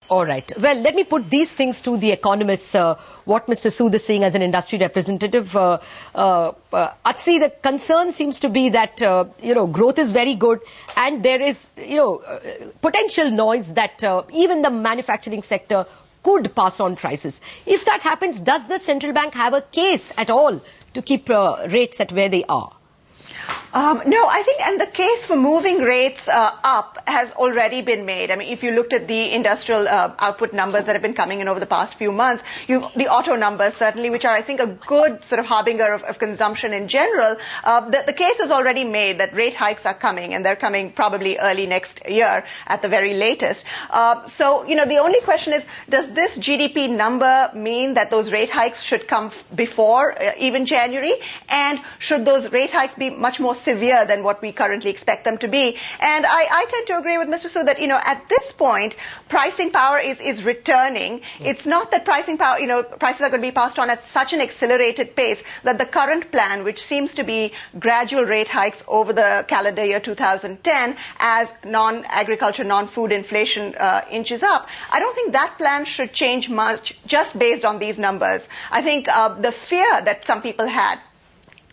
All right. Well, let me put these things to the economists. What Mr. Sood is saying as an industry representative. Atsi, the concern seems to be that, growth is very good and there is, potential noise that even the manufacturing sector could pass on prices. If that happens, does the central bank have a case at all to keep rates at where they are? No, I think, and the case for moving rates up has already been made. I mean, if you looked at the industrial output numbers that have been coming in over the past few months, the auto numbers certainly, which are, I think, a good sort of harbinger of consumption in general, the case is already made that rate hikes are coming, and they're coming probably early next year at the very latest. So, the only question is, does this GDP number mean that those rate hikes should come before even January? And should those rate hikes be much more severe than what we currently expect them to be? And I tend to agree with Mr. Sood that, at this point, pricing power is returning. It's not that pricing power, prices are going to be passed on at such an accelerated pace that the current plan, which seems to be gradual rate hikes over the calendar year 2010 as non-agriculture, non-food inflation inches up, I don't think that plan should change much just based on these numbers. I think the fear that some people had,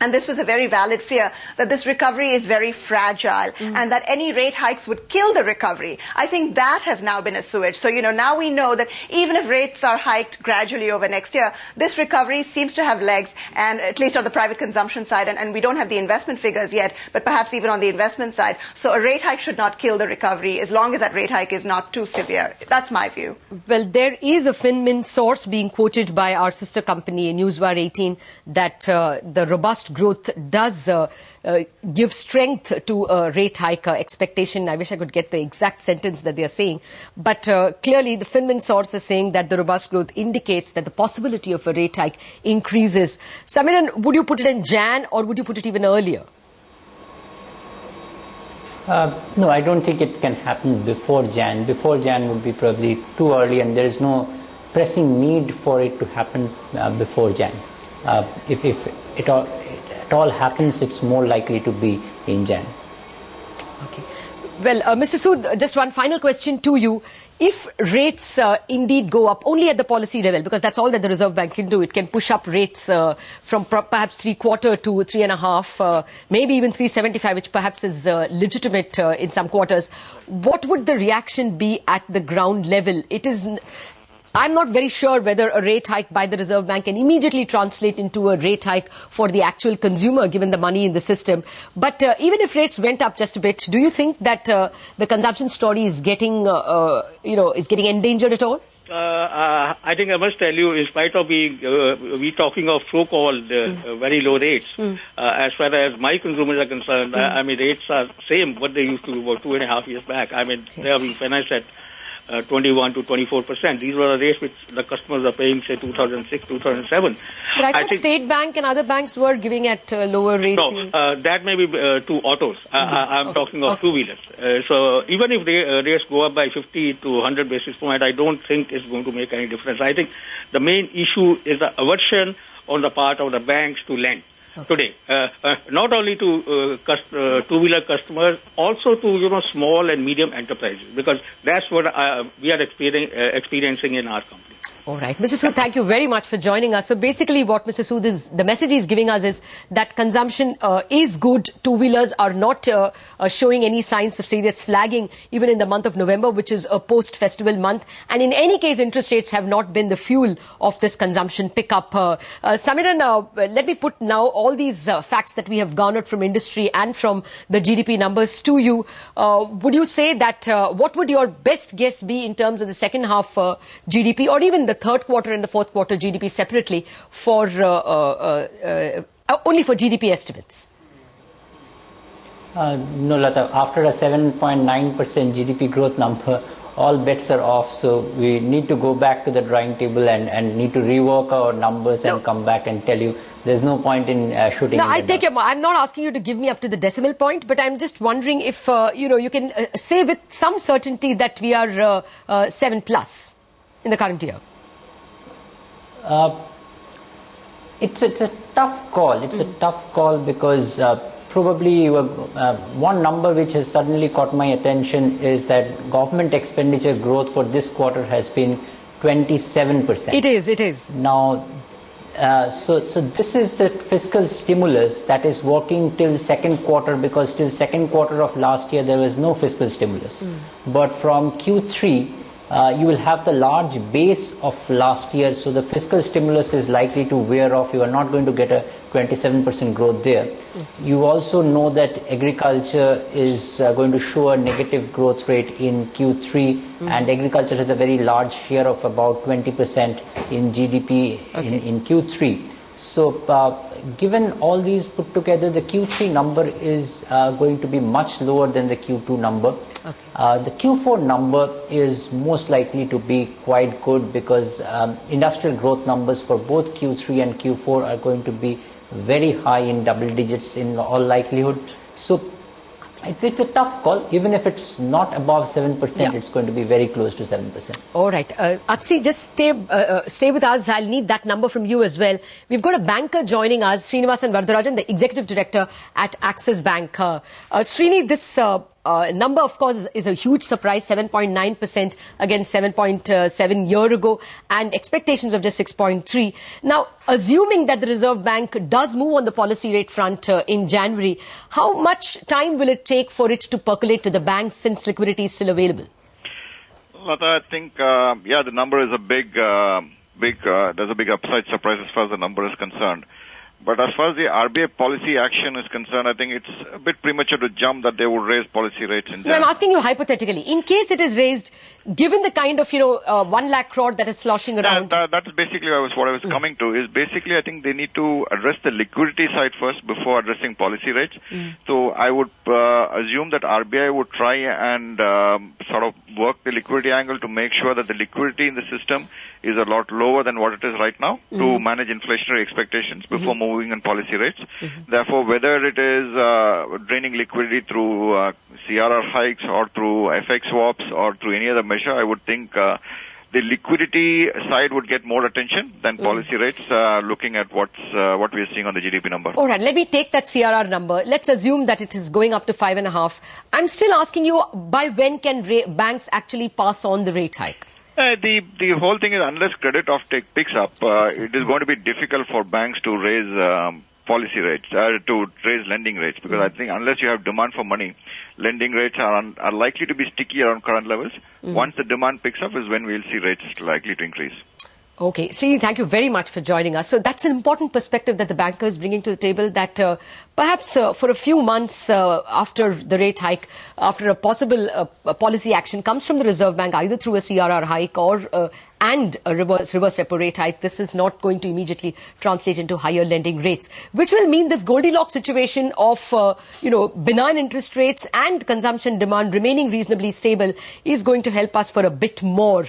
and this was a very valid fear, that this recovery is very fragile and that any rate hikes would kill the recovery. I think that has now been assuaged. So, now we know that even if rates are hiked gradually over next year, this recovery seems to have legs, and at least on the private consumption side, and we don't have the investment figures yet, but perhaps even on the investment side. So a rate hike should not kill the recovery as long as that rate hike is not too severe. That's my view. Well, there is a FinMin source being quoted by our sister company, Newswire 18, that the robust growth does give strength to a rate hike expectation. I wish I could get the exact sentence that they are saying. But clearly, the FinMin source is saying that the robust growth indicates that the possibility of a rate hike increases. Samiran, would you put it in Jan or would you put it even earlier? No, I don't think it can happen before Jan. Before Jan would be probably too early, and there is no pressing need for it to happen before Jan. If it all happens, it's more likely to be in Jan. Okay. Well, Mr. Sood, just one final question to you. If rates indeed go up only at the policy level, because that's all that the Reserve Bank can do, it can push up rates from perhaps 3/4 to 3.5, maybe even 3.75, which perhaps is legitimate in some quarters. What would the reaction be at the ground level? I'm not very sure whether a rate hike by the Reserve Bank can immediately translate into a rate hike for the actual consumer, given the money in the system. But even if rates went up just a bit, do you think that the consumption story is getting, is getting endangered at all? I think I must tell you, in spite of we talking of so-called very low rates, as far as my consumers are concerned, I mean, rates are same what they used to about 2.5 years back. I mean, they are being financed at 21 to 24%. These were the rates which the customers are paying, say, 2006, 2007. But I thought State Bank and other banks were giving at lower rates. No, that may be to autos. I'm talking of two-wheelers. So even if rates go up by 50 to 100 basis points, I don't think it's going to make any difference. I think the main issue is the aversion on the part of the banks to lend. Today, not only to two-wheeler customers, also to small and medium enterprises, because that's what we are experiencing in our company. All right. Mr. Sood, thank you very much for joining us. So basically what Mr. Sood the message he's giving us is that consumption is good. Two-wheelers are not showing any signs of serious flagging, even in the month of November, which is a post-festival month. And in any case, interest rates have not been the fuel of this consumption pickup. Samiran, let me put now all these facts that we have garnered from industry and from the GDP numbers to you. Would you say that what would your best guess be in terms of the second half GDP, or even the third quarter and the fourth quarter GDP separately for only for GDP estimates? No, Lata, after a 7.9% GDP growth number, all bets are off. So we need to go back to the drawing table and need to rework our numbers and come back and tell you there's no point in shooting. No, I'm not asking you to give me up to the decimal point, but I'm just wondering if, you can say with some certainty that we are 7+ in the current year. It's a tough call. It's a tough call because probably one number which has suddenly caught my attention is that government expenditure growth for this quarter has been 27%. It is. Now, so this is the fiscal stimulus that is working till second quarter, because till second quarter of last year there was no fiscal stimulus. But from Q3, you will have the large base of last year, so the fiscal stimulus is likely to wear off. You are not going to get a 27% growth there. You also know that agriculture is going to show a negative growth rate in Q3, and agriculture has a very large share of about 20% in GDP in Q3. So given all these put together, the Q3 number is going to be much lower than the Q2 number. The Q4 number is most likely to be quite good, because industrial growth numbers for both Q3 and Q4 are going to be very high in double digits in all likelihood. So it's a tough call. Even if it's not above 7%, it's going to be very close to 7%. All right. Atsi, just stay with us. I'll need that number from you as well. We've got a banker joining us, Srinivasan Vardarajan, the Executive Director at Axis Bank. Srini, this number, of course, is a huge surprise, 7.9% against 7.7 year ago, and expectations of just 6.3. Now, assuming that the Reserve Bank does move on the policy rate front in January, how much time will it take for it to percolate to the banks, since liquidity is still available? Lata, I think, the number is a there's a big upside surprise as far as the number is concerned. But as far as the RBI policy action is concerned, I think it's a bit premature to jump that they would raise policy rates in January. No, I'm asking you hypothetically. In case it is raised, given the kind of, 1 lakh crore that is sloshing around. That's basically what I was coming to, is basically I think they need to address the liquidity side first before addressing policy rates. So I would assume that RBI would try and sort of work the liquidity angle to make sure that the liquidity in the system is a lot lower than what it is right now to manage inflationary expectations before moving on policy rates. Therefore, whether it is draining liquidity through CRR hikes or through FX swaps or through any other measure, I would think the liquidity side would get more attention than policy rates, looking at what we are seeing on the GDP number. All right, let me take that CRR number. Let's assume that it is going up to 5.5. I'm still asking you, by when can banks actually pass on the rate hike? The whole thing is, unless credit offtake picks up, it is going to be difficult for banks to raise policy rates, to raise lending rates, because I think unless you have demand for money, lending rates are likely to be sticky around current levels. Once the demand picks up is when we'll see rates likely to increase. Okay, Srini, thank you very much for joining us. So that's an important perspective that the banker is bringing to the table, that perhaps for a few months after the rate hike, after a possible policy action comes from the Reserve Bank, either through a CRR hike or and a reverse repo rate hike, this is not going to immediately translate into higher lending rates, which will mean this Goldilocks situation of benign interest rates and consumption demand remaining reasonably stable is going to help us for a bit more.